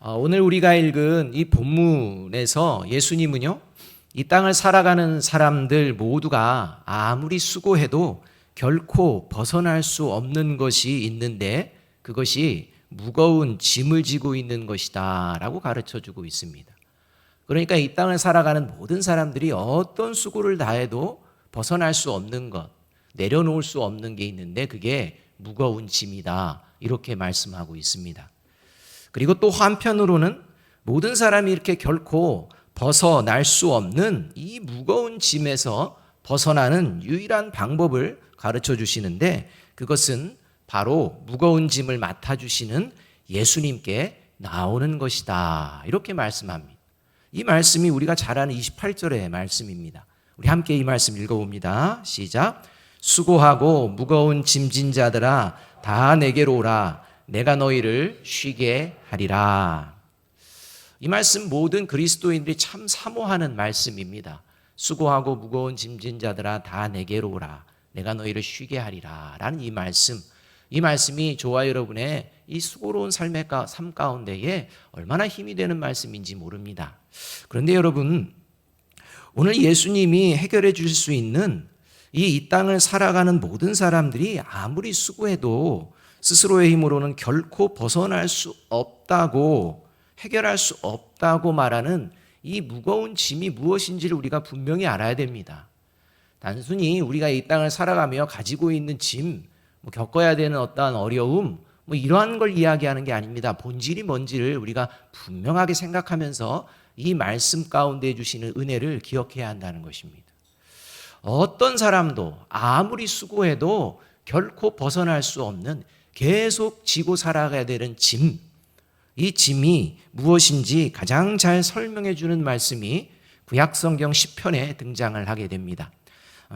오늘 우리가 읽은 이 본문에서 예수님은요, 이 땅을 살아가는 사람들 모두가 아무리 수고해도 결코 벗어날 수 없는 것이 있는데 그것이 무거운 짐을 지고 있는 것이다 라고 가르쳐 주고 있습니다. 그러니까 이 땅을 살아가는 모든 사람들이 어떤 수고를 다해도 벗어날 수 없는 것, 내려놓을 수 없는 게 있는데 그게 무거운 짐이다 이렇게 말씀하고 있습니다. 그리고 또 한편으로는 모든 사람이 이렇게 결코 벗어날 수 없는 이 무거운 짐에서 벗어나는 유일한 방법을 가르쳐 주시는데 그것은 바로 무거운 짐을 맡아주시는 예수님께 나오는 것이다 이렇게 말씀합니다. 이 말씀이 우리가 잘 아는 28절의 말씀입니다. 우리 함께 이 말씀 읽어봅니다. 시작. 수고하고 무거운 짐진 자들아 다 내게로 오라. 내가 너희를 쉬게 하리라. 이 말씀 모든 그리스도인들이 참 사모하는 말씀입니다. 수고하고 무거운 짐진 자들아 다 내게로 오라. 내가 너희를 쉬게 하리라 라는 이 말씀이 저와 여러분의 이 수고로운 삶 가운데에 얼마나 힘이 되는 말씀인지 모릅니다. 그런데 여러분, 오늘 예수님이 해결해 주실 수 있는 이 땅을 살아가는 모든 사람들이 아무리 수고해도 스스로의 힘으로는 결코 벗어날 수 없다고, 해결할 수 없다고 말하는 이 무거운 짐이 무엇인지를 우리가 분명히 알아야 됩니다. 단순히 우리가 이 땅을 살아가며 가지고 있는 짐, 겪어야 되는 어떠한 어려움, 이러한 걸 이야기하는 게 아닙니다. 본질이 뭔지를 우리가 분명하게 생각하면서 이 말씀 가운데 주시는 은혜를 기억해야 한다는 것입니다. 어떤 사람도 아무리 수고해도 결코 벗어날 수 없는 계속 지고 살아가야 되는 짐, 이 짐이 무엇인지 가장 잘 설명해 주는 말씀이 구약성경 시편에 등장을 하게 됩니다.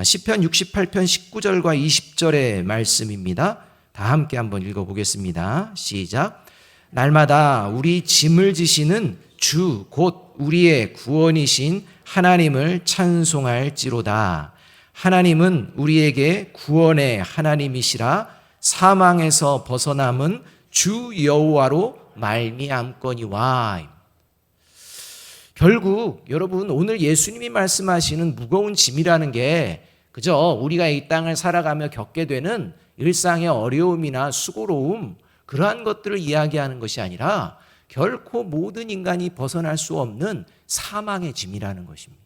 시편 68편 19절과 20절의 말씀입니다. 다 함께 한번 읽어보겠습니다. 시작. 날마다 우리 짐을 지시는 주 곧 우리의 구원이신 하나님을 찬송할지로다. 하나님은 우리에게 구원의 하나님이시라. 사망에서 벗어남은 주 여호와로 말미암거니와. 결국 여러분, 오늘 예수님이 말씀하시는 무거운 짐이라는 게 그저 우리가 이 땅을 살아가며 겪게 되는 일상의 어려움이나 수고로움, 그러한 것들을 이야기하는 것이 아니라 결코 모든 인간이 벗어날 수 없는 사망의 짐이라는 것입니다.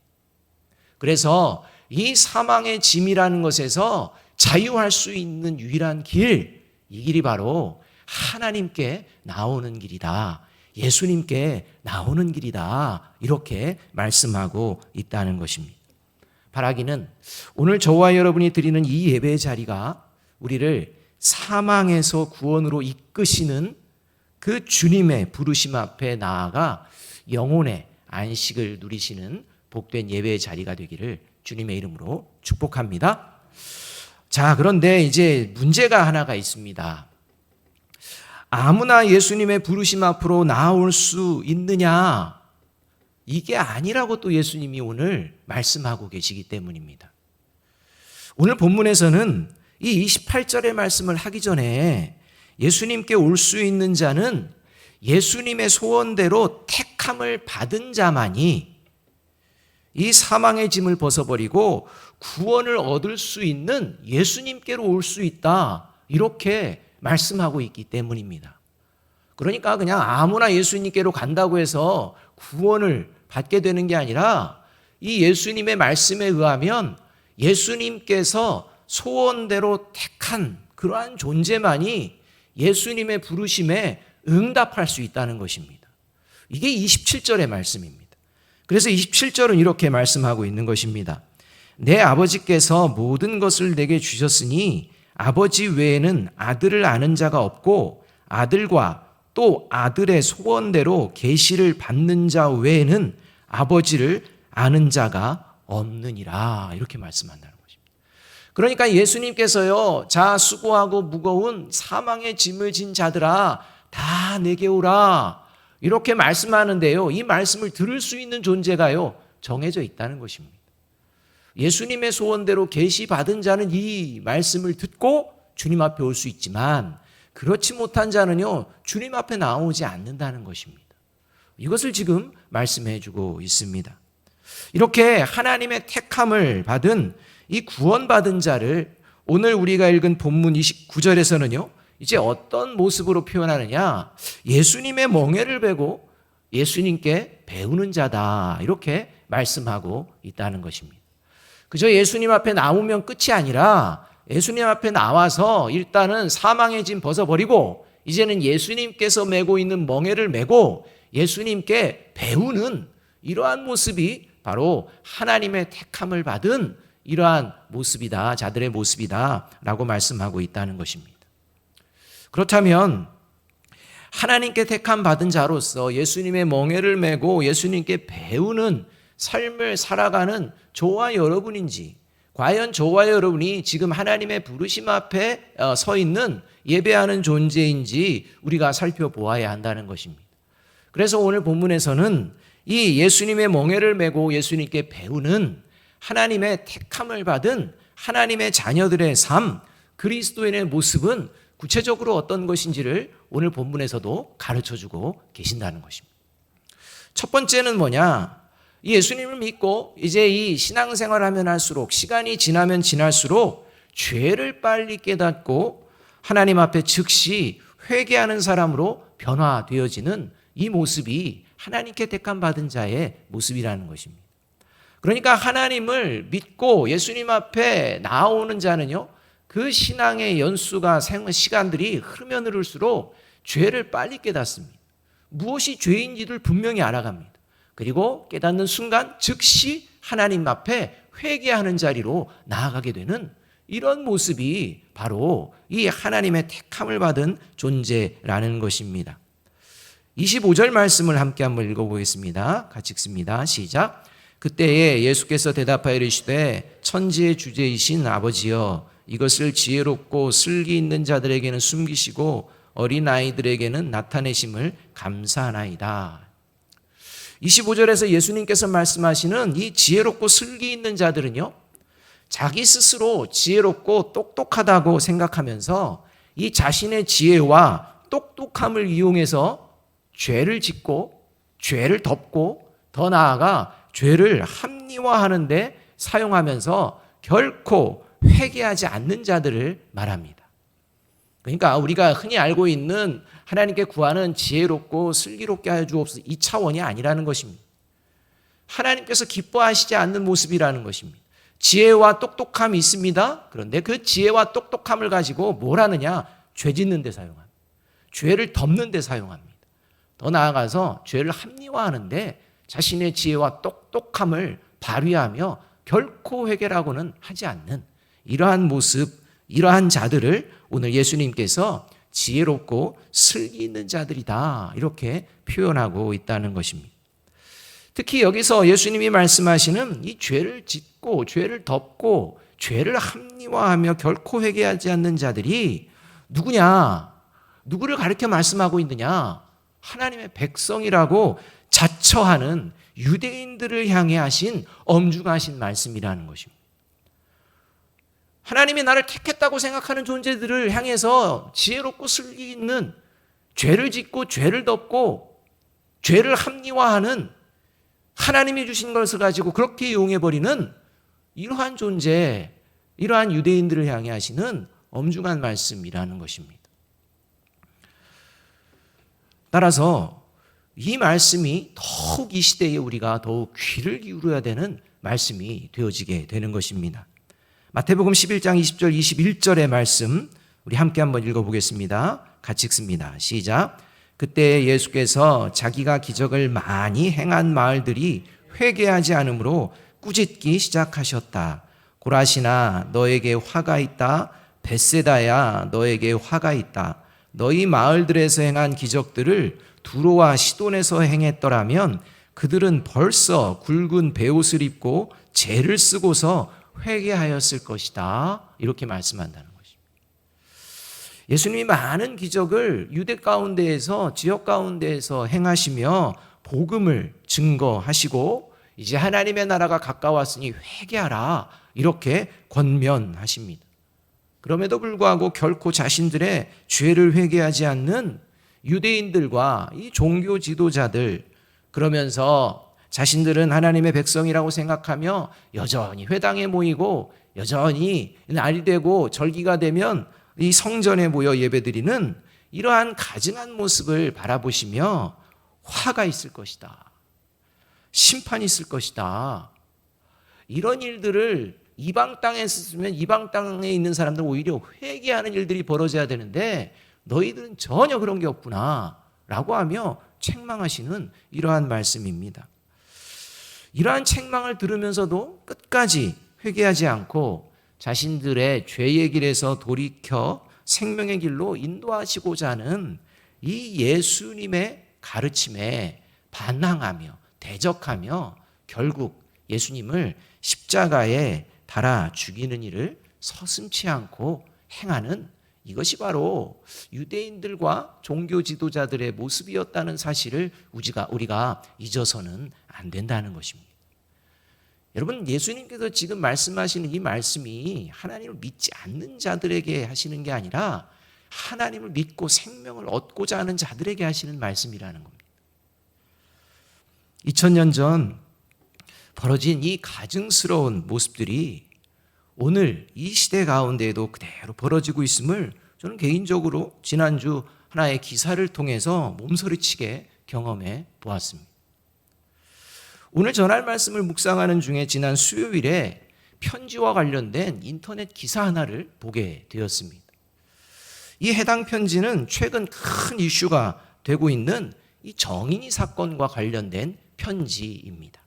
그래서 이 사망의 짐이라는 것에서 자유할 수 있는 유일한 길, 이 길이 바로 하나님께 나오는 길이다. 예수님께 나오는 길이다. 이렇게 말씀하고 있다는 것입니다. 바라기는 오늘 저와 여러분이 드리는 이 예배의 자리가 우리를 사망에서 구원으로 이끄시는 그 주님의 부르심 앞에 나아가 영혼의 안식을 누리시는 복된 예배의 자리가 되기를 주님의 이름으로 축복합니다. 자, 그런데 이제 문제가 하나가 있습니다. 아무나 예수님의 부르심 앞으로 나올 수 있느냐? 이게 아니라고 또 예수님이 오늘 말씀하고 계시기 때문입니다. 오늘 본문에서는 이 28절의 말씀을 하기 전에 예수님께 올 수 있는 자는 예수님의 소원대로 택함을 받은 자만이 이 사망의 짐을 벗어버리고 구원을 얻을 수 있는 예수님께로 올 수 있다. 이렇게 말씀하고 있기 때문입니다. 그러니까 그냥 아무나 예수님께로 간다고 해서 구원을 받게 되는 게 아니라 이 예수님의 말씀에 의하면 예수님께서 소원대로 택한 그러한 존재만이 예수님의 부르심에 응답할 수 있다는 것입니다. 이게 27절의 말씀입니다. 그래서 27절은 이렇게 말씀하고 있는 것입니다. 내 아버지께서 모든 것을 내게 주셨으니 아버지 외에는 아들을 아는 자가 없고 아들과 또 아들의 소원대로 계시를 받는 자 외에는 아버지를 아는 자가 없느니라. 이렇게 말씀한다는 것입니다. 그러니까 예수님께서요, 자 수고하고 무거운 사망의 짐을 진 자들아 다 내게 오라. 이렇게 말씀하는데요, 이 말씀을 들을 수 있는 존재가요 정해져 있다는 것입니다. 예수님의 소원대로 계시받은 자는 이 말씀을 듣고 주님 앞에 올 수 있지만 그렇지 못한 자는요 주님 앞에 나오지 않는다는 것입니다. 이것을 지금 말씀해 주고 있습니다. 이렇게 하나님의 택함을 받은 이 구원받은 자를 오늘 우리가 읽은 본문 29절에서는요, 이제 어떤 모습으로 표현하느냐? 예수님의 멍에를 베고 예수님께 배우는 자다, 이렇게 말씀하고 있다는 것입니다. 그저 예수님 앞에 나오면 끝이 아니라 예수님 앞에 나와서 일단은 사망의 짐 벗어버리고 이제는 예수님께서 메고 있는 멍에를 메고 예수님께 배우는 이러한 모습이 바로 하나님의 택함을 받은 이러한 모습이다, 자들의 모습이다 라고 말씀하고 있다는 것입니다. 그렇다면 하나님께 택함 받은 자로서 예수님의 멍에를 메고 예수님께 배우는 삶을 살아가는 저와 여러분인지, 과연 저와 여러분이 지금 하나님의 부르심 앞에 서 있는 예배하는 존재인지 우리가 살펴보아야 한다는 것입니다. 그래서 오늘 본문에서는 이 예수님의 멍에를 메고 예수님께 배우는 하나님의 택함을 받은 하나님의 자녀들의 삶, 그리스도인의 모습은 구체적으로 어떤 것인지를 오늘 본문에서도 가르쳐주고 계신다는 것입니다. 첫 번째는 뭐냐? 이 예수님을 믿고 이제 이 신앙생활을 하면 할수록, 시간이 지나면 지날수록 죄를 빨리 깨닫고 하나님 앞에 즉시 회개하는 사람으로 변화되어지는 이 모습이 하나님께 택함 받은 자의 모습이라는 것입니다. 그러니까 하나님을 믿고 예수님 앞에 나오는 자는요, 그 신앙의 연수가 시간들이 흐르면 흐를수록 죄를 빨리 깨닫습니다. 무엇이 죄인지를 분명히 알아갑니다. 그리고 깨닫는 순간 즉시 하나님 앞에 회개하는 자리로 나아가게 되는 이런 모습이 바로 이 하나님의 택함을 받은 존재라는 것입니다. 25절 말씀을 함께 한번 읽어보겠습니다. 같이 읽습니다. 시작. 그때에 예수께서 대답하여 이르시되 천지의 주제이신 아버지여, 이것을 지혜롭고 슬기 있는 자들에게는 숨기시고 어린아이들에게는 나타내심을 감사하나이다. 25절에서 예수님께서 말씀하시는 이 지혜롭고 슬기 있는 자들은요, 자기 스스로 지혜롭고 똑똑하다고 생각하면서 이 자신의 지혜와 똑똑함을 이용해서 죄를 짓고 죄를 덮고 더 나아가 죄를 합리화하는 데 사용하면서 결코 회개하지 않는 자들을 말합니다. 그러니까 우리가 흔히 알고 있는 하나님께 구하는 지혜롭고 슬기롭게 하여 주옵소서, 이 차원이 아니라는 것입니다. 하나님께서 기뻐하시지 않는 모습이라는 것입니다. 지혜와 똑똑함이 있습니다. 그런데 그 지혜와 똑똑함을 가지고 뭘 하느냐? 죄 짓는 데 사용합니다. 죄를 덮는 데 사용합니다. 더 나아가서 죄를 합리화하는데 자신의 지혜와 똑똑함을 발휘하며 결코 회개라고는 하지 않는 이러한 모습, 이러한 자들을 오늘 예수님께서 지혜롭고 슬기 있는 자들이다, 이렇게 표현하고 있다는 것입니다. 특히 여기서 예수님이 말씀하시는 이 죄를 짓고 죄를 덮고 죄를 합리화하며 결코 회개하지 않는 자들이 누구냐? 누구를 가리켜 말씀하고 있느냐? 하나님의 백성이라고 자처하는 유대인들을 향해 하신 엄중하신 말씀이라는 것입니다. 하나님이 나를 택했다고 생각하는 존재들을 향해서 지혜롭고 슬기 있는, 죄를 짓고 죄를 덮고 죄를 합리화하는, 하나님이 주신 것을 가지고 그렇게 이용해버리는 이러한 존재, 이러한 유대인들을 향해 하시는 엄중한 말씀이라는 것입니다. 따라서 이 말씀이 더욱 이 시대에 우리가 더욱 귀를 기울여야 되는 말씀이 되어지게 되는 것입니다. 마태복음 11장 20절 21절의 말씀 우리 함께 한번 읽어보겠습니다. 같이 읽습니다. 시작. 그때 예수께서 자기가 기적을 많이 행한 마을들이 회개하지 않으므로 꾸짖기 시작하셨다. 고라시나 너에게 화가 있다. 벳세다야 너에게 화가 있다. 너희 마을들에서 행한 기적들을 두로와 시돈에서 행했더라면 그들은 벌써 굵은 베옷을 입고 죄를 쓰고서 회개하였을 것이다. 이렇게 말씀한다는 것입니다. 예수님이 많은 기적을 유대 가운데에서, 지역 가운데에서 행하시며 복음을 증거하시고 이제 하나님의 나라가 가까웠으니 회개하라, 이렇게 권면하십니다. 그럼에도 불구하고 결코 자신들의 죄를 회개하지 않는 유대인들과 이 종교 지도자들, 그러면서 자신들은 하나님의 백성이라고 생각하며 여전히 회당에 모이고 여전히 날이 되고 절기가 되면 이 성전에 모여 예배드리는 이러한 가증한 모습을 바라보시며 화가 있을 것이다. 심판이 있을 것이다. 이런 일들을 이방 땅에 있으면 이방 땅에 있는 사람들 오히려 회개하는 일들이 벌어져야 되는데 너희들은 전혀 그런 게 없구나 라고 하며 책망하시는 이러한 말씀입니다. 이러한 책망을 들으면서도 끝까지 회개하지 않고 자신들의 죄의 길에서 돌이켜 생명의 길로 인도하시고자 하는 이 예수님의 가르침에 반항하며 대적하며 결국 예수님을 십자가에 달아 죽이는 일을 서슴지 않고 행하는 이것이 바로 유대인들과 종교 지도자들의 모습이었다는 사실을 우리가 잊어서는 안 된다는 것입니다. 여러분, 예수님께서 지금 말씀하시는 이 말씀이 하나님을 믿지 않는 자들에게 하시는 게 아니라 하나님을 믿고 생명을 얻고자 하는 자들에게 하시는 말씀이라는 겁니다. 2000년 전 벌어진 이 가증스러운 모습들이 오늘 이 시대 가운데에도 그대로 벌어지고 있음을 저는 개인적으로 지난주 하나의 기사를 통해서 몸서리치게 경험해 보았습니다. 오늘 전할 말씀을 묵상하는 중에 지난 수요일에 편지와 관련된 인터넷 기사 하나를 보게 되었습니다. 이 해당 편지는 최근 큰 이슈가 되고 있는 이 정인이 사건과 관련된 편지입니다.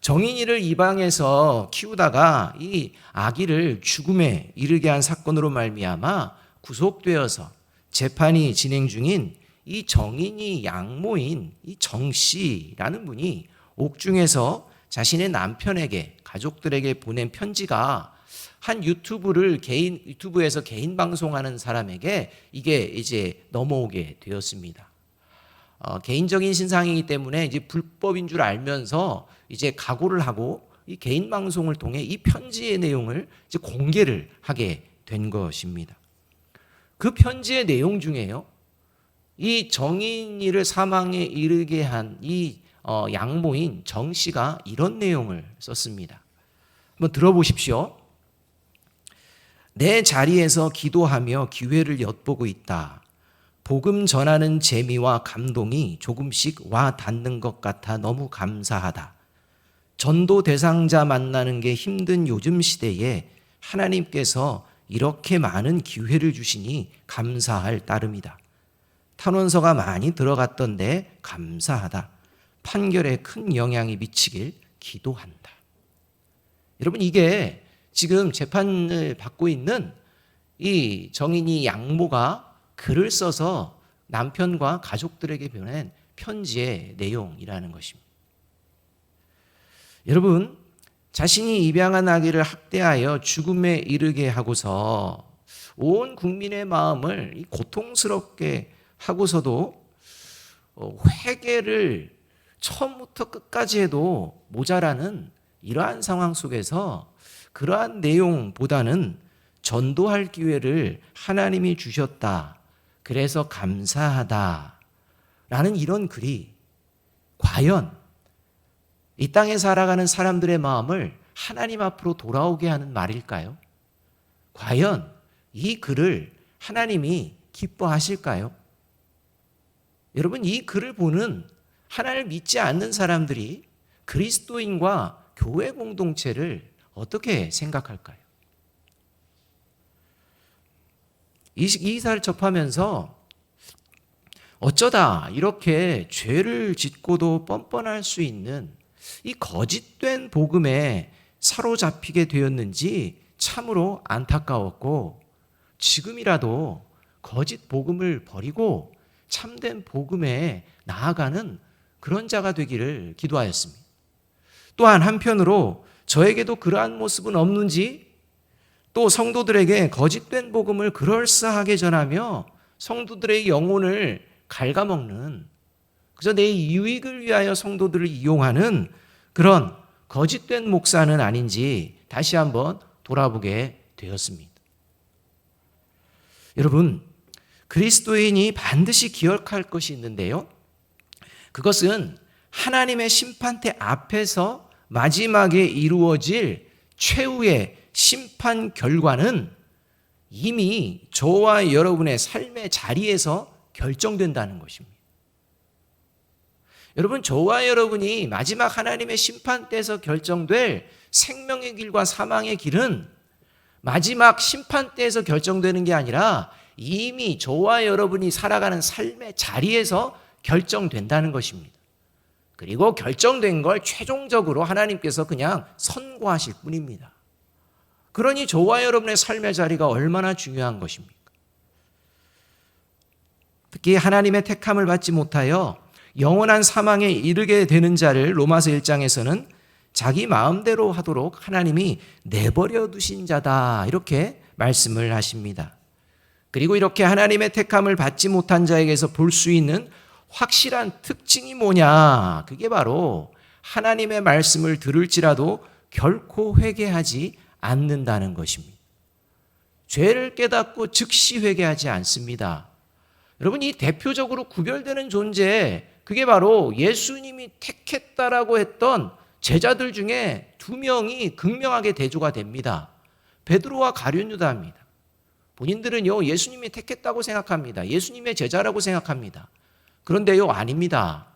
정인이를 입양해서 키우다가 이 아기를 죽음에 이르게 한 사건으로 말미암아 구속되어서 재판이 진행 중인 이 정인이 양모인 이 정씨라는 분이 옥중에서 자신의 남편에게 가족들에게 보낸 편지가 한 유튜브에서 개인 방송하는 사람에게 이게 이제 넘어오게 되었습니다. 개인적인 신상이기 때문에 이제 불법인 줄 알면서 이제 각오를 하고 이 개인 방송을 통해 이 편지의 내용을 이제 공개를 하게 된 것입니다. 그 편지의 내용 중에요, 이 정인이를 사망에 이르게 한 이 양모인 정 씨가 이런 내용을 썼습니다. 한번 들어보십시오. 내 자리에서 기도하며 기회를 엿보고 있다. 복음 전하는 재미와 감동이 조금씩 와 닿는 것 같아 너무 감사하다. 전도 대상자 만나는 게 힘든 요즘 시대에 하나님께서 이렇게 많은 기회를 주시니 감사할 따름이다. 탄원서가 많이 들어갔던데 감사하다. 판결에 큰 영향이 미치길 기도한다. 여러분, 이게 지금 재판을 받고 있는 이 정인이 양모가 글을 써서 남편과 가족들에게 보낸 편지의 내용이라는 것입니다. 여러분, 자신이 입양한 아기를 학대하여 죽음에 이르게 하고서 온 국민의 마음을 고통스럽게 하고서도 회개를 처음부터 끝까지 해도 모자라는 이러한 상황 속에서 그러한 내용보다는 전도할 기회를 하나님이 주셨다. 그래서 감사하다. 라는 이런 글이 과연 이 땅에 살아가는 사람들의 마음을 하나님 앞으로 돌아오게 하는 말일까요? 과연 이 글을 하나님이 기뻐하실까요? 여러분, 이 글을 보는 하나님을 믿지 않는 사람들이 그리스도인과 교회 공동체를 어떻게 생각할까요? 이 기사를 접하면서 어쩌다 이렇게 죄를 짓고도 뻔뻔할 수 있는 이 거짓된 복음에 사로잡히게 되었는지 참으로 안타까웠고, 지금이라도 거짓 복음을 버리고 참된 복음에 나아가는 그런 자가 되기를 기도하였습니다. 또한 한편으로 저에게도 그러한 모습은 없는지, 또 성도들에게 거짓된 복음을 그럴싸하게 전하며 성도들의 영혼을 갉아먹는, 그저 내 유익을 위하여 성도들을 이용하는 그런 거짓된 목사는 아닌지 다시 한번 돌아보게 되었습니다. 여러분, 그리스도인이 반드시 기억할 것이 있는데요, 그것은 하나님의 심판대 앞에서 마지막에 이루어질 최후의 심판 결과는 이미 저와 여러분의 삶의 자리에서 결정된다는 것입니다. 여러분, 저와 여러분이 마지막 하나님의 심판대에서 결정될 생명의 길과 사망의 길은 마지막 심판대에서 결정되는 게 아니라 이미 저와 여러분이 살아가는 삶의 자리에서 결정된다는 것입니다. 그리고 결정된 걸 최종적으로 하나님께서 그냥 선고하실 뿐입니다. 그러니 저와 여러분의 삶의 자리가 얼마나 중요한 것입니까? 특히 하나님의 택함을 받지 못하여 영원한 사망에 이르게 되는 자를 로마서 1장에서는 자기 마음대로 하도록 하나님이 내버려 두신 자다, 이렇게 말씀을 하십니다. 그리고 이렇게 하나님의 택함을 받지 못한 자에게서 볼 수 있는 확실한 특징이 뭐냐? 그게 바로 하나님의 말씀을 들을지라도 결코 회개하지 않는다는 것입니다. 죄를 깨닫고 즉시 회개하지 않습니다. 여러분, 이 대표적으로 구별되는 존재, 그게 바로 예수님이 택했다라고 했던 제자들 중에 두 명이 극명하게 대조가 됩니다. 베드로와 가룟 유다입니다. 본인들은요, 예수님이 택했다고 생각합니다. 예수님의 제자라고 생각합니다. 그런데요, 아닙니다.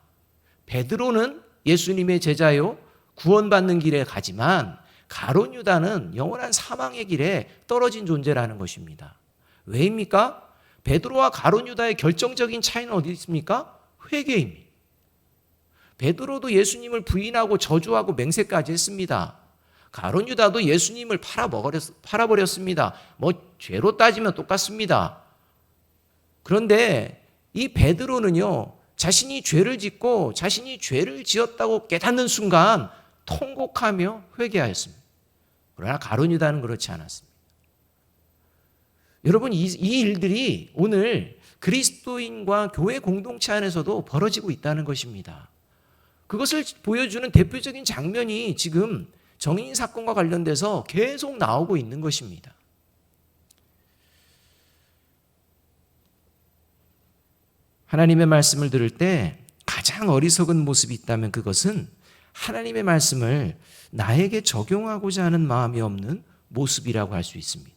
베드로는 예수님의 제자요, 구원받는 길에 가지만 가룟 유다는 영원한 사망의 길에 떨어진 존재라는 것입니다. 왜입니까? 베드로와 가룟 유다의 결정적인 차이는 어디 있습니까? 회개입니다. 베드로도 예수님을 부인하고 저주하고 맹세까지 했습니다. 가룟 유다도 예수님을 팔아버렸습니다. 죄로 따지면 똑같습니다. 그런데 이 베드로는요, 자신이 죄를 짓고 자신이 죄를 지었다고 깨닫는 순간 통곡하며 회개하였습니다. 그러나 가룟 유다는 그렇지 않았습니다. 여러분, 이 일들이 오늘 그리스도인과 교회 공동체 안에서도 벌어지고 있다는 것입니다. 그것을 보여주는 대표적인 장면이 지금 정의인 사건과 관련돼서 계속 나오고 있는 것입니다. 하나님의 말씀을 들을 때 가장 어리석은 모습이 있다면 그것은 하나님의 말씀을 나에게 적용하고자 하는 마음이 없는 모습이라고 할 수 있습니다.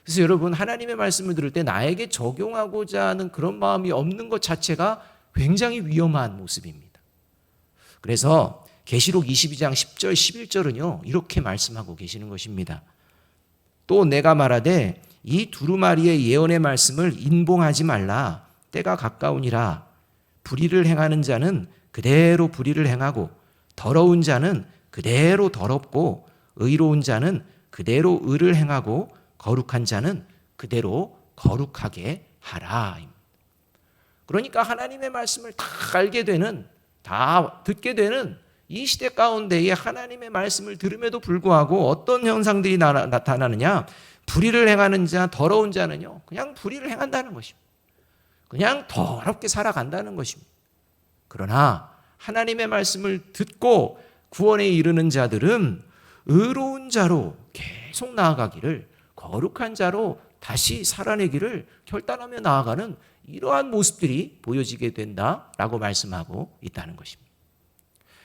그래서 여러분, 하나님의 말씀을 들을 때 나에게 적용하고자 하는 그런 마음이 없는 것 자체가 굉장히 위험한 모습입니다. 그래서 계시록 22장 10절 11절은요 이렇게 말씀하고 계시는 것입니다. 또 내가 말하되 이 두루마리의 예언의 말씀을 인봉하지 말라. 때가 가까우니라. 불의를 행하는 자는 그대로 불의를 행하고 더러운 자는 그대로 더럽고 의로운 자는 그대로 의를 행하고 거룩한 자는 그대로 거룩하게 하라. 그러니까 하나님의 말씀을 다 알게 되는, 다 듣게 되는 이 시대 가운데에 하나님의 말씀을 들음에도 불구하고 어떤 현상들이 나타나느냐? 불의를 행하는 자, 더러운 자는요 그냥 불의를 행한다는 것입니다. 그냥 더럽게 살아간다는 것입니다. 그러나 하나님의 말씀을 듣고 구원에 이르는 자들은 의로운 자로 계속 나아가기를, 거룩한 자로 다시 살아내기를 결단하며 나아가는 이러한 모습들이 보여지게 된다라고 말씀하고 있다는 것입니다.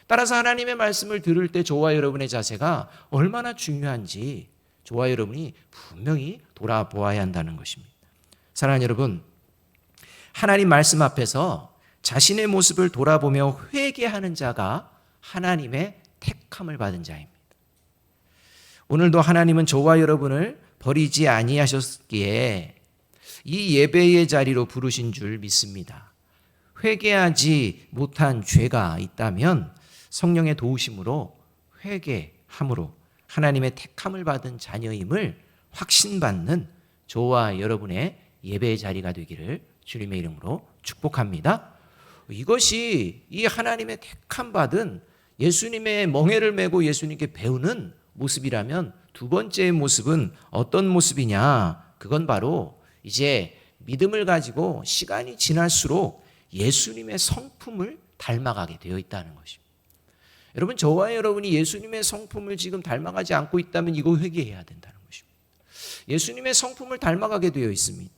따라서 하나님의 말씀을 들을 때 저와 여러분의 자세가 얼마나 중요한지 저와 여러분이 분명히 돌아보아야 한다는 것입니다. 사랑하는 여러분, 하나님 말씀 앞에서 자신의 모습을 돌아보며 회개하는 자가 하나님의 택함을 받은 자입니다. 오늘도 하나님은 저와 여러분을 버리지 아니하셨기에 이 예배의 자리로 부르신 줄 믿습니다. 회개하지 못한 죄가 있다면 성령의 도우심으로 회개함으로 하나님의 택함을 받은 자녀임을 확신받는 저와 여러분의 예배의 자리가 되기를 주님의 이름으로 축복합니다. 이것이 이 하나님의 택함 받은 예수님의 멍에를 메고 예수님께 배우는 모습이라면 두 번째의 모습은 어떤 모습이냐? 그건 바로 이제 믿음을 가지고 시간이 지날수록 예수님의 성품을 닮아가게 되어 있다는 것입니다. 여러분, 저와 여러분이 예수님의 성품을 지금 닮아가지 않고 있다면 이거 회개해야 된다는 것입니다. 예수님의 성품을 닮아가게 되어 있습니다.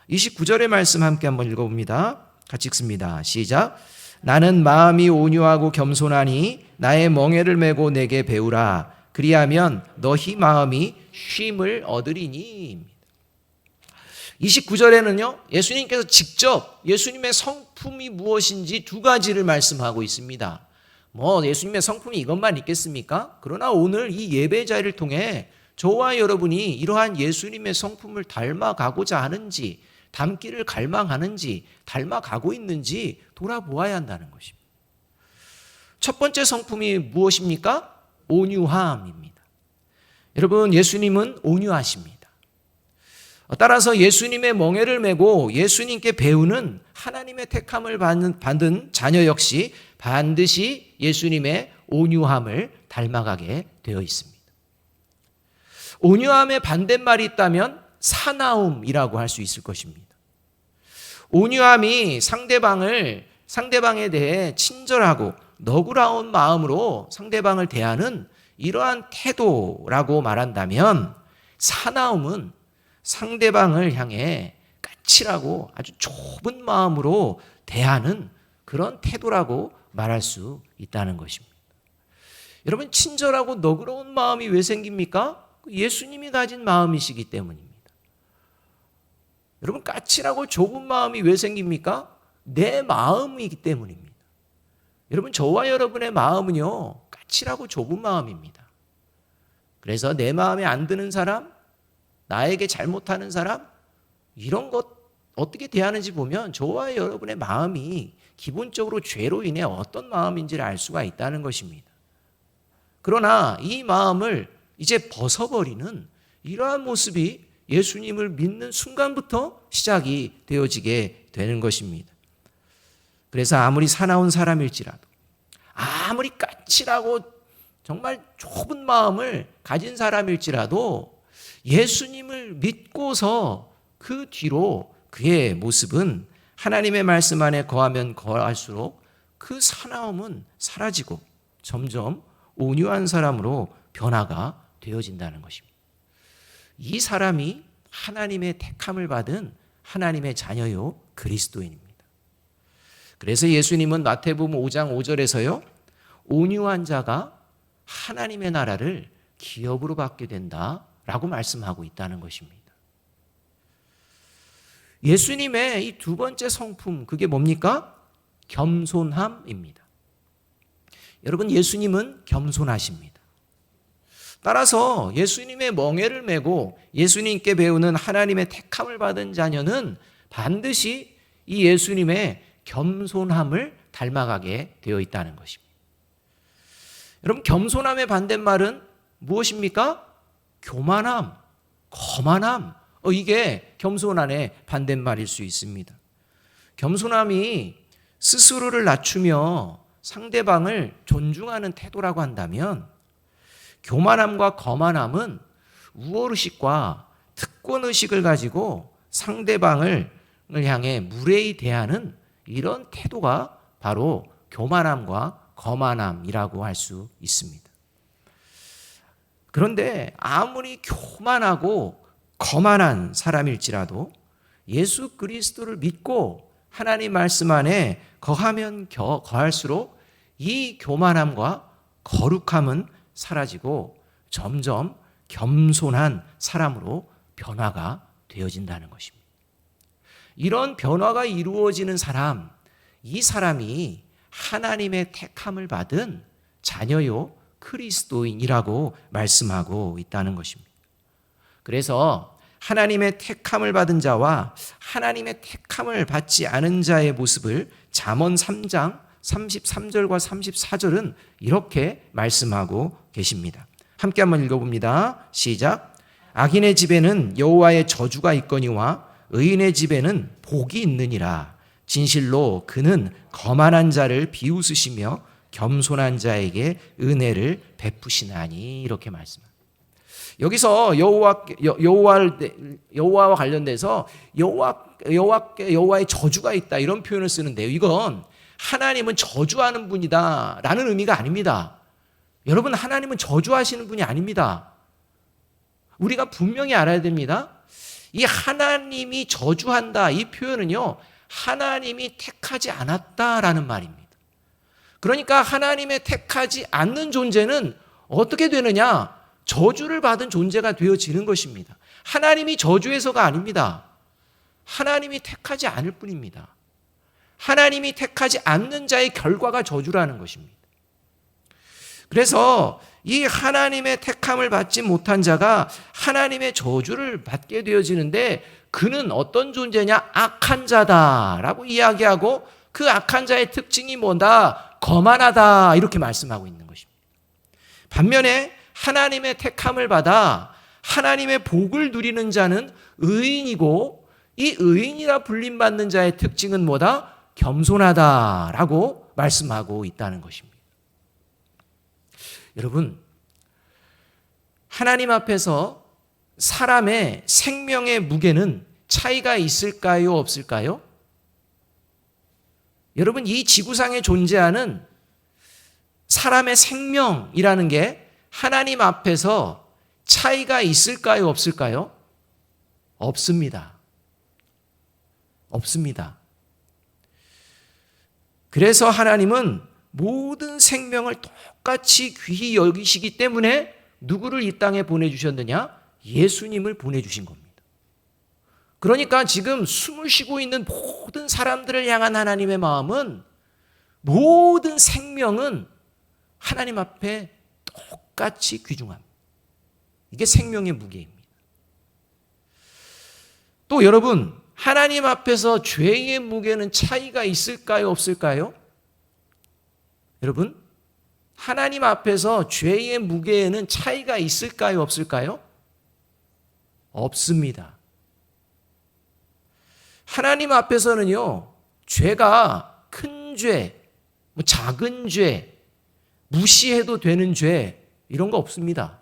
29절의 말씀 함께 한번 읽어봅니다. 같이 읽습니다. 시작. 나는 마음이 온유하고 겸손하니 나의 멍에를 메고 내게 배우라. 그리하면 너희 마음이 쉼을 얻으리니. 29절에는요, 예수님께서 직접 예수님의 성품이 무엇인지 두 가지를 말씀하고 있습니다. 예수님의 성품이 이것만 있겠습니까? 그러나 오늘 이 예배 자리를 통해 저와 여러분이 이러한 예수님의 성품을 닮아가고자 하는지, 닮기를 갈망하는지, 닮아가고 있는지 돌아보아야 한다는 것입니다. 첫 번째 성품이 무엇입니까? 온유함입니다. 여러분, 예수님은 온유하십니다. 따라서 예수님의 멍에를 메고 예수님께 배우는 하나님의 택함을 받은 자녀 역시 반드시 예수님의 온유함을 닮아가게 되어 있습니다. 온유함의 반대말이 있다면 사나움이라고 할 수 있을 것입니다. 온유함이 상대방에 대해 친절하고 너그러운 마음으로 상대방을 대하는 이러한 태도라고 말한다면, 사나움은 상대방을 향해 까칠하고 아주 좁은 마음으로 대하는 그런 태도라고 말할 수 있다는 것입니다. 여러분, 친절하고 너그러운 마음이 왜 생깁니까? 예수님이 가진 마음이시기 때문입니다. 여러분, 까칠하고 좁은 마음이 왜 생깁니까? 내 마음이기 때문입니다. 여러분, 저와 여러분의 마음은요, 까칠하고 좁은 마음입니다. 그래서 내 마음에 안 드는 사람, 나에게 잘못하는 사람, 이런 것 어떻게 대하는지 보면 저와 여러분의 마음이 기본적으로 죄로 인해 어떤 마음인지를 알 수가 있다는 것입니다. 그러나 이 마음을 이제 벗어버리는 이러한 모습이 예수님을 믿는 순간부터 시작이 되어지게 되는 것입니다. 그래서 아무리 사나운 사람일지라도, 아무리 까칠하고 정말 좁은 마음을 가진 사람일지라도 예수님을 믿고서 그 뒤로 그의 모습은 하나님의 말씀 안에 거하면 거할수록 그 사나움은 사라지고 점점 온유한 사람으로 변화가 되어진다는 것입니다. 이 사람이 하나님의 택함을 받은 하나님의 자녀요 그리스도인입니다. 그래서 예수님은 마태복음 5장 5절에서요, 온유한 자가 하나님의 나라를 기업으로 받게 된다라고 말씀하고 있다는 것입니다. 예수님의 이 두 번째 성품, 그게 뭡니까? 겸손함입니다. 여러분, 예수님은 겸손하십니다. 따라서 예수님의 멍에를 메고 예수님께 배우는 하나님의 택함을 받은 자녀는 반드시 이 예수님의 겸손함을 닮아가게 되어 있다는 것입니다. 여러분, 겸손함의 반대말은 무엇입니까? 교만함, 거만함. 이게 겸손함의 반대말일 수 있습니다. 겸손함이 스스로를 낮추며 상대방을 존중하는 태도라고 한다면, 교만함과 거만함은 우월의식과 특권의식을 가지고 상대방을 향해 무례히 대하는 이런 태도가 바로 교만함과 거만함이라고 할 수 있습니다. 그런데 아무리 교만하고 거만한 사람일지라도 예수 그리스도를 믿고 하나님 말씀 안에 거하면 거할수록 이 교만함과 거룩함은 사라지고 점점 겸손한 사람으로 변화가 되어진다는 것입니다. 이런 변화가 이루어지는 사람, 이 사람이 하나님의 택함을 받은 자녀요 그리스도인이라고 말씀하고 있다는 것입니다. 그래서 하나님의 택함을 받은 자와 하나님의 택함을 받지 않은 자의 모습을 잠언 3장 33절과 34절은 이렇게 말씀하고 계십니다. 함께 한번 읽어봅니다. 시작. 악인의 집에는 여호와의 저주가 있거니와 의인의 집에는 복이 있느니라. 진실로 그는 거만한 자를 비웃으시며 겸손한 자에게 은혜를 베푸시나니. 이렇게 말씀합니다. 여기서 여호와와 관련돼서 여호와의 저주가 있다, 이런 표현을 쓰는데요. 이건 하나님은 저주하는 분이다 라는 의미가 아닙니다. 여러분, 하나님은 저주하시는 분이 아닙니다. 우리가 분명히 알아야 됩니다. 이 하나님이 저주한다, 이 표현은요, 하나님이 택하지 않았다라는 말입니다. 그러니까 하나님의 택하지 않는 존재는 어떻게 되느냐? 저주를 받은 존재가 되어지는 것입니다. 하나님이 저주해서가 아닙니다. 하나님이 택하지 않을 뿐입니다. 하나님이 택하지 않는 자의 결과가 저주라는 것입니다. 그래서 이 하나님의 택함을 받지 못한 자가 하나님의 저주를 받게 되어지는데, 그는 어떤 존재냐? 악한 자다라고 이야기하고, 그 악한 자의 특징이 뭐다? 거만하다, 이렇게 말씀하고 있는 것입니다. 반면에 하나님의 택함을 받아 하나님의 복을 누리는 자는 의인이고, 이 의인이라 불림받는 자의 특징은 뭐다? 겸손하다라고 말씀하고 있다는 것입니다. 여러분, 하나님 앞에서 사람의 생명의 무게는 차이가 있을까요? 없을까요? 여러분, 이 지구상에 존재하는 사람의 생명이라는 게 하나님 앞에서 차이가 있을까요? 없을까요? 없습니다. 없습니다. 그래서 하나님은 모든 생명을 똑같이 귀히 여기시기 때문에 누구를 이 땅에 보내주셨느냐? 예수님을 보내주신 겁니다. 그러니까 지금 숨을 쉬고 있는 모든 사람들을 향한 하나님의 마음은, 모든 생명은 하나님 앞에 똑같이 귀중합니다. 이게 생명의 무게입니다. 또 여러분, 하나님 앞에서 죄의 무게는 차이가 있을까요? 없을까요? 여러분, 하나님 앞에서 죄의 무게에는 차이가 있을까요? 없을까요? 없습니다. 하나님 앞에서는요, 죄가 큰 죄, 작은 죄, 무시해도 되는 죄, 이런 거 없습니다.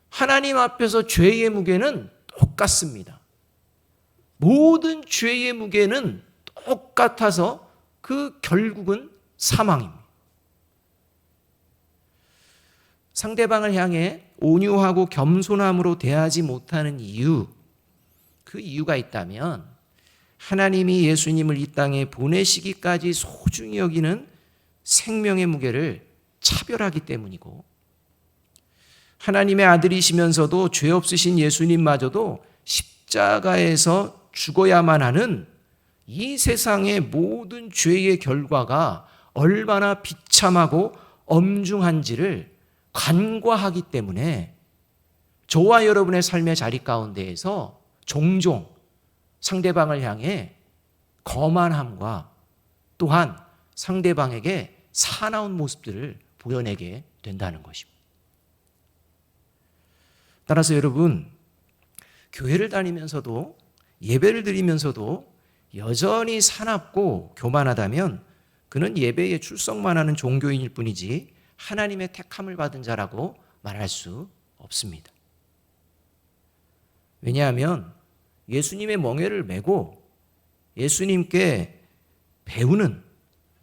하나님 앞에서 죄의 무게는 똑같습니다. 모든 죄의 무게는 똑같아서 그 결국은 사망입니다. 상대방을 향해 온유하고 겸손함으로 대하지 못하는 이유, 그 이유가 있다면 하나님이 예수님을 이 땅에 보내시기까지 소중히 여기는 생명의 무게를 차별하기 때문이고, 하나님의 아들이시면서도 죄 없으신 예수님마저도 십자가에서 죽어야만 하는 이 세상의 모든 죄의 결과가 얼마나 비참하고 엄중한지를 간과하기 때문에 저와 여러분의 삶의 자리 가운데에서 종종 상대방을 향해 거만함과 또한 상대방에게 사나운 모습들을 보여내게 된다는 것입니다. 따라서 여러분, 교회를 다니면서도 예배를 드리면서도 여전히 사납고 교만하다면 그는 예배에 출석만 하는 종교인일 뿐이지 하나님의 택함을 받은 자라고 말할 수 없습니다. 왜냐하면 예수님의 멍에를 메고 예수님께 배우는,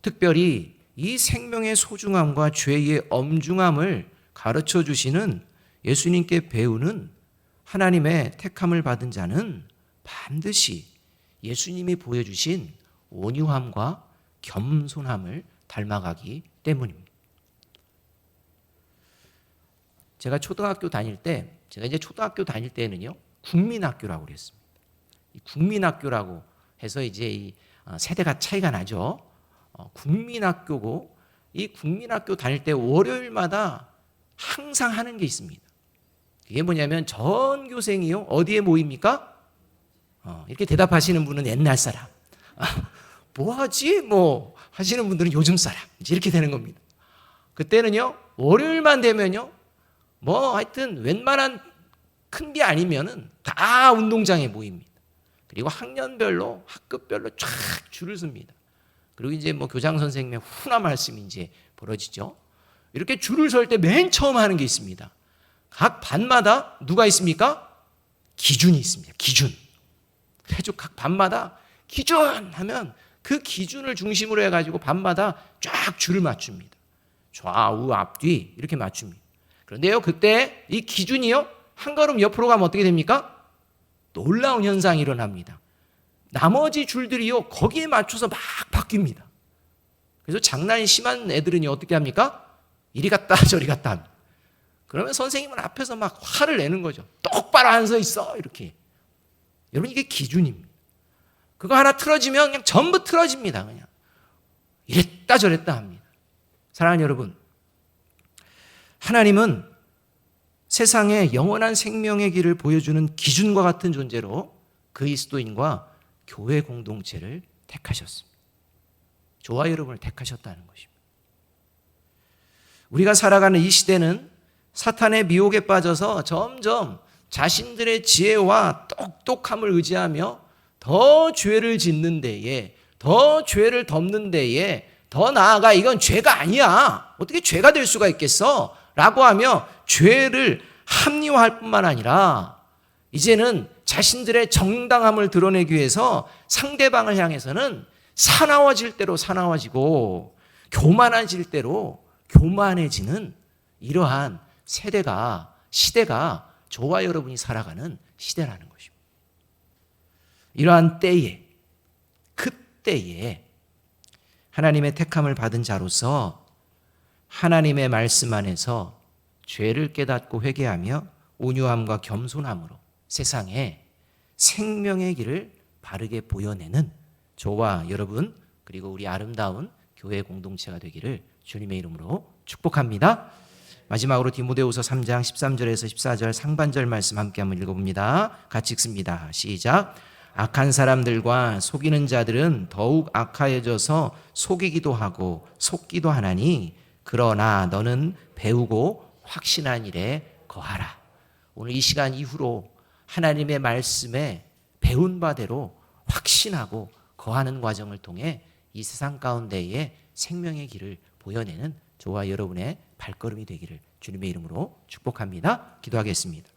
특별히 이 생명의 소중함과 죄의 엄중함을 가르쳐 주시는 예수님께 배우는 하나님의 택함을 받은 자는 반드시 예수님이 보여주신 온유함과 겸손함을 닮아가기 때문입니다. 제가 초등학교 다닐 때는요, 국민학교라고 그랬습니다. 이 국민학교라고 해서 이제 이 세대가 차이가 나죠. 국민학교고, 이 국민학교 다닐 때 월요일마다 항상 하는 게 있습니다. 그게 뭐냐면 전교생이요, 어디에 모입니까? 이렇게 대답하시는 분은 옛날 사람, 뭐하지? 뭐 하시는 분들은 요즘 사람, 이렇게 되는 겁니다. 그때는요, 월요일만 되면요, 뭐 하여튼 웬만한 큰 게 아니면은 다 운동장에 모입니다. 그리고 학년별로, 학급별로 쫙 줄을 섭니다. 그리고 이제 뭐 교장 선생님의 훈화 말씀이 이제 벌어지죠. 이렇게 줄을 설 때 맨 처음 하는 게 있습니다. 각 반마다 누가 있습니까? 기준이 있습니다. 기준. 그래서 각 반마다 기준 하면 그 기준을 중심으로 해가지고 반마다 쫙 줄을 맞춥니다. 좌우 앞뒤 이렇게 맞춥니다. 그런데요, 그때 이 기준이요, 한 걸음 옆으로 가면 어떻게 됩니까? 놀라운 현상이 일어납니다. 나머지 줄들이요, 거기에 맞춰서 막 바뀝니다. 그래서 장난이 심한 애들은 어떻게 합니까? 이리 갔다 저리 갔다 합니다. 그러면 선생님은 앞에서 막 화를 내는 거죠. 똑바로 안 서 있어 이렇게. 여러분 이게 기준입니다. 그거 하나 틀어지면 그냥 전부 틀어집니다. 그냥 이랬다 저랬다 합니다. 사랑하는 여러분, 하나님은 세상에 영원한 생명의 길을 보여주는 기준과 같은 존재로 그리스도인과 교회 공동체를 택하셨습니다. 저와 여러분을 택하셨다는 것입니다. 우리가 살아가는 이 시대는 사탄의 미혹에 빠져서 점점 자신들의 지혜와 똑똑함을 의지하며 더 죄를 짓는 데에, 더 죄를 덮는 데에, 더 나아가 이건 죄가 아니야, 어떻게 죄가 될 수가 있겠어? 라고 하며 죄를 합리화할 뿐만 아니라 이제는 자신들의 정당함을 드러내기 위해서 상대방을 향해서는 사나워질 대로 사나워지고 교만해질 대로 교만해지는 이러한 시대가 저와 여러분이 살아가는 시대라는 것입니다. 이러한 때에, 그때에 하나님의 택함을 받은 자로서 하나님의 말씀 안에서 죄를 깨닫고 회개하며 온유함과 겸손함으로 세상에 생명의 길을 바르게 보여내는 저와 여러분 그리고 우리 아름다운 교회 공동체가 되기를 주님의 이름으로 축복합니다. 마지막으로 디모데후서 3장 13절에서 14절 상반절 말씀 함께 한번 읽어봅니다. 같이 읽습니다. 시작. 악한 사람들과 속이는 자들은 더욱 악하여져서 속이기도 하고 속기도 하나니 그러나 너는 배우고 확신한 일에 거하라. 오늘 이 시간 이후로 하나님의 말씀에 배운 바대로 확신하고 거하는 과정을 통해 이 세상 가운데에 생명의 길을 보여내는 저와 여러분의 발걸음이 되기를 주님의 이름으로 축복합니다. 기도하겠습니다.